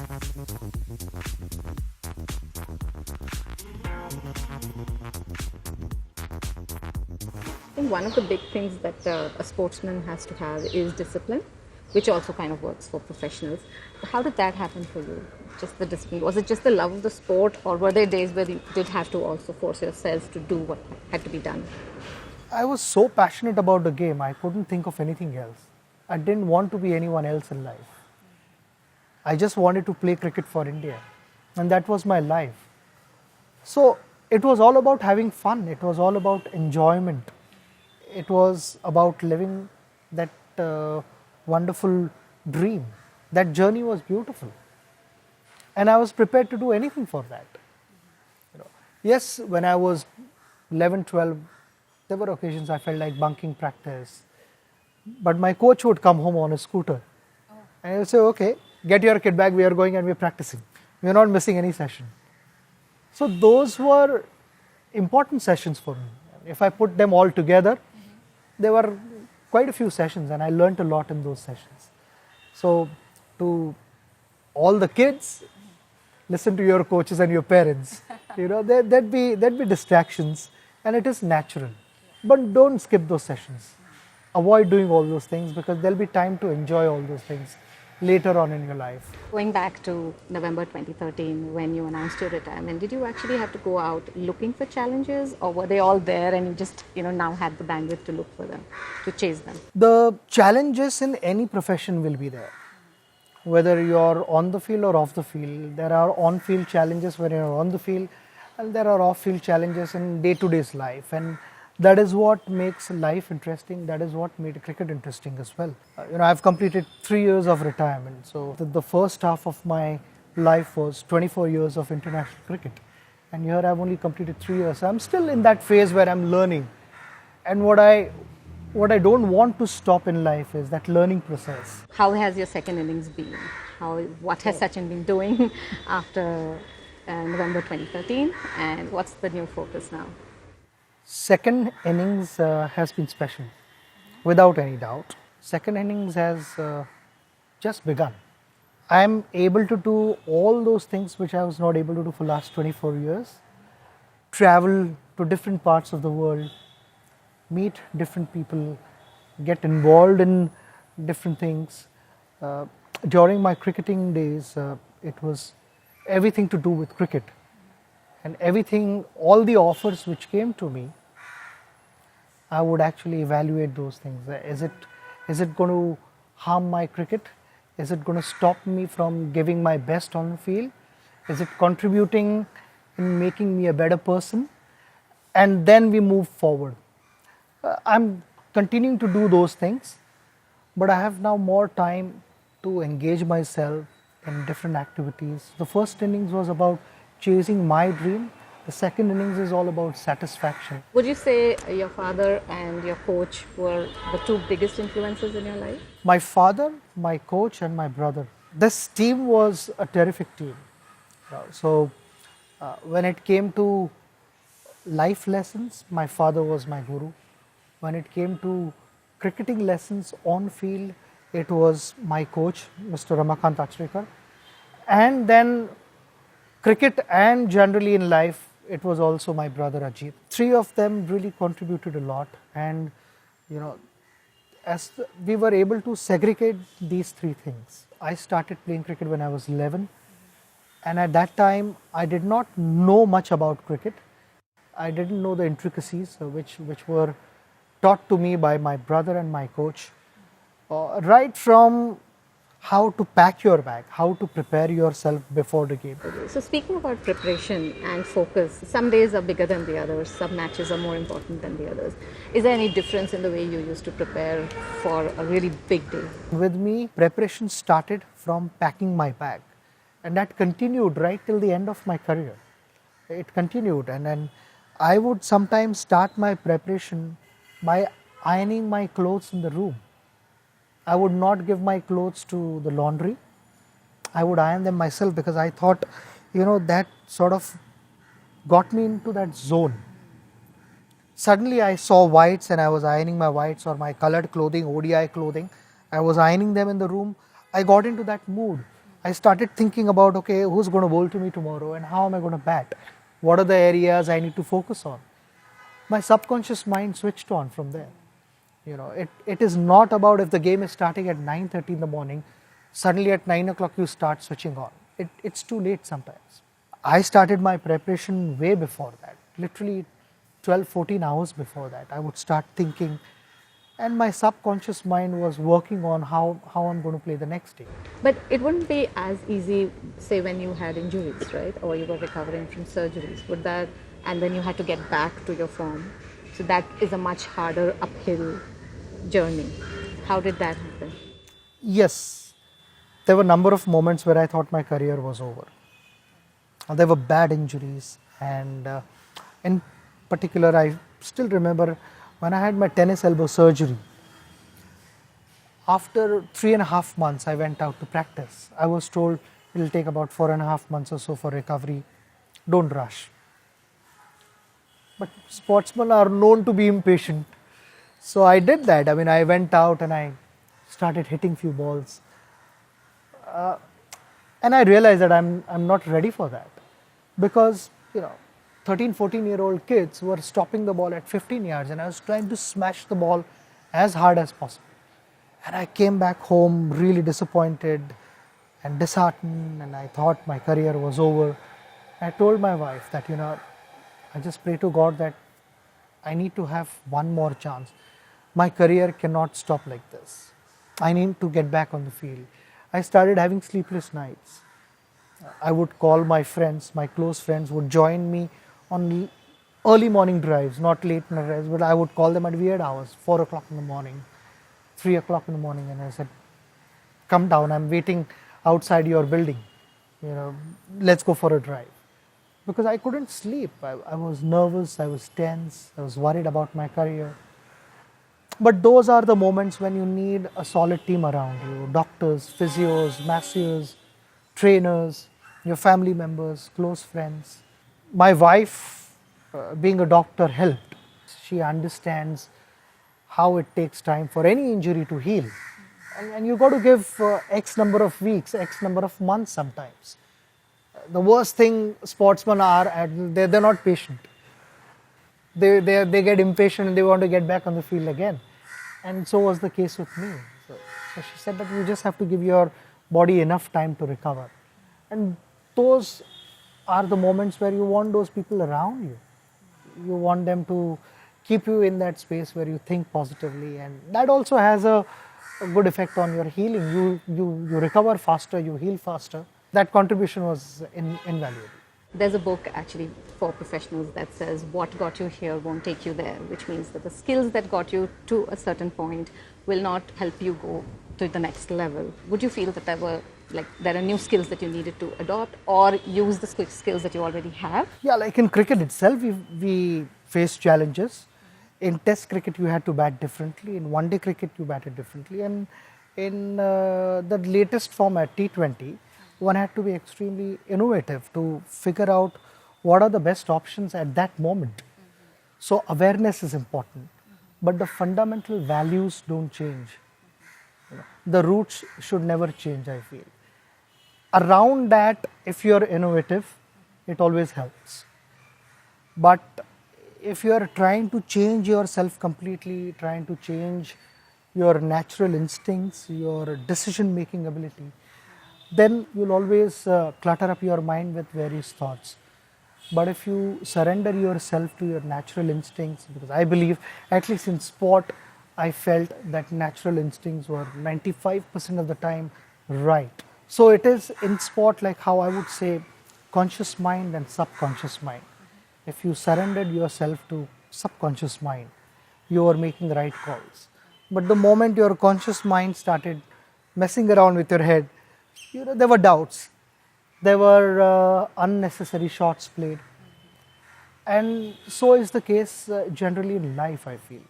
I think one of the big things that a sportsman has to have is discipline, which also kind of works for professionals. How did that happen for you? Just the discipline? Was it just the love of the sport, or were there days where you did have to also force yourself to do what had to be done? I was so passionate about the game, I couldn't think of anything else. I didn't want to be anyone else in life. I just wanted to play cricket for India, and that was my life. So it was all about having fun, it was all about enjoyment, it was about living that wonderful dream. That journey was beautiful, and I was prepared to do anything for that. Yes, when I was 11, 12, there were occasions I felt like bunking practice, but my coach would come home on a scooter and he would say, okay, get your kit bag, we are going and we are practicing. We are not missing any session. So those were important sessions for me. If I put them all together, there were quite a few sessions and I learned a lot in those sessions. So to all the kids, listen to your coaches and your parents. There'd be distractions, and it is natural. But don't skip those sessions. Avoid doing all those things because there'll be time to enjoy all those things later on in your life. Going back to November 2013, when you announced your retirement, did you actually have to go out looking for challenges, or were they all there and you just now had the bandwidth to look for them, to chase them? The challenges in any profession will be there. Whether you're on the field or off the field, there are on-field challenges when you're on the field, and there are off-field challenges in day-to-day life. And that is what makes life interesting. That is what made cricket interesting as well. I've completed 3 years of retirement. So the first half of my life was 24 years of international cricket. And here I've only completed 3 years. So I'm still in that phase where I'm learning. And what I don't want to stop in life is that learning process. How has your second innings been? What has Sachin been doing after November 2013, and what's the new focus now? Second innings has been special, without any doubt. Second innings has just begun. I am able to do all those things which I was not able to do for the last 24 years. Travel to different parts of the world, meet different people, get involved in different things. During my cricketing days, it was everything to do with cricket. And everything, all the offers which came to me, I would actually evaluate those things. Is it going to harm my cricket? Is it going to stop me from giving my best on the field? Is it contributing in making me a better person? And then we move forward. I'm continuing to do those things, but I have now more time to engage myself in different activities. The first innings was about chasing my dream. The second innings is all about satisfaction. Would you say your father and your coach were the two biggest influences in your life? My father, my coach, and my brother. This team was a terrific team. So when it came to life lessons, my father was my guru. When it came to cricketing lessons on field, it was my coach, Mr. Ramakant Achrekar. And then cricket and generally in life, it was also my brother Ajit. Three of them really contributed a lot, and we were able to segregate these three things. I started playing cricket when I was 11, and at that time I did not know much about cricket. I didn't know the intricacies which were taught to me by my brother and my coach, right from how to pack your bag, how to prepare yourself before the game. So speaking about preparation and focus, some days are bigger than the others, some matches are more important than the others. Is there any difference in the way you used to prepare for a really big day? With me, preparation started from packing my bag, and that continued right till the end of my career. It continued, and then I would sometimes start my preparation by ironing my clothes in the room. I would not give my clothes to the laundry. I would iron them myself because I thought, that sort of got me into that zone. Suddenly I saw whites and I was ironing my whites or my colored clothing, ODI clothing. I was ironing them in the room. I got into that mood. I started thinking about, okay, who's going to bowl to me tomorrow and how am I going to bat? What are the areas I need to focus on? My subconscious mind switched on from there. It is not about if the game is starting at 9:30 in the morning, suddenly at 9 o'clock you start switching on. It's too late sometimes. I started my preparation way before that, literally 12, 14 hours before that. I would start thinking, and my subconscious mind was working on how I'm going to play the next day. But it wouldn't be as easy, say, when you had injuries, right? Or you were recovering from surgeries. Would that, and then you had to get back to your form. So that is a much harder uphill journey. How did that happen? Yes, there were a number of moments where I thought my career was over. There were bad injuries, and in particular, I still remember when I had my tennis elbow surgery. After 3.5 months, I went out to practice. I was told it'll take about 4.5 months or so for recovery. Don't rush. But sportsmen are known to be impatient. So I did that. I mean, I went out and I started hitting few balls. And I realized that I'm not ready for that. Because, 13, 14-year-old kids were stopping the ball at 15 yards and I was trying to smash the ball as hard as possible. And I came back home really disappointed and disheartened, and I thought my career was over. I told my wife that, I just pray to God that I need to have one more chance. My career cannot stop like this. I need to get back on the field. I started having sleepless nights. I would call my friends, my close friends would join me on early morning drives, not late night drives, but I would call them at weird hours, 4 o'clock in the morning, 3 o'clock in the morning, and I said, come down, I'm waiting outside your building, let's go for a drive. Because I couldn't sleep. I was nervous, I was tense, I was worried about my career. But those are the moments when you need a solid team around you, doctors, physios, masseurs, trainers, your family members, close friends. My wife, being a doctor, helped. She understands how it takes time for any injury to heal. And you've got to give X number of weeks, X number of months sometimes. The worst thing sportsmen are, they're not patient. They get impatient and they want to get back on the field again. And so was the case with me. So she said that you just have to give your body enough time to recover. And those are the moments where you want those people around you. You want them to keep you in that space where you think positively, and that also has a good effect on your healing. You recover faster, you heal faster. That contribution was invaluable. There's a book actually for professionals that says what got you here won't take you there, which means that the skills that got you to a certain point will not help you go to the next level. Would you feel that there are new skills that you needed to adopt or use the skills that you already have? Yeah, like in cricket itself, we faced challenges. In test cricket, you had to bat differently. In one-day cricket, you batted differently. And in the latest format, T20, one had to be extremely innovative to figure out what are the best options at that moment. So awareness is important, but the fundamental values don't change. The roots should never change, I feel. Around that, if you're innovative, it always helps. But if you're trying to change yourself completely, trying to change your natural instincts, your decision-making ability, then you'll always clutter up your mind with various thoughts. But if you surrender yourself to your natural instincts, because I believe, at least in sport, I felt that natural instincts were 95% of the time right. So it is in sport like how I would say conscious mind and subconscious mind. If you surrendered yourself to subconscious mind, you are making right calls. But the moment your conscious mind started messing around with your head, there were doubts. There were unnecessary shots played. And so is the case generally in life, I feel.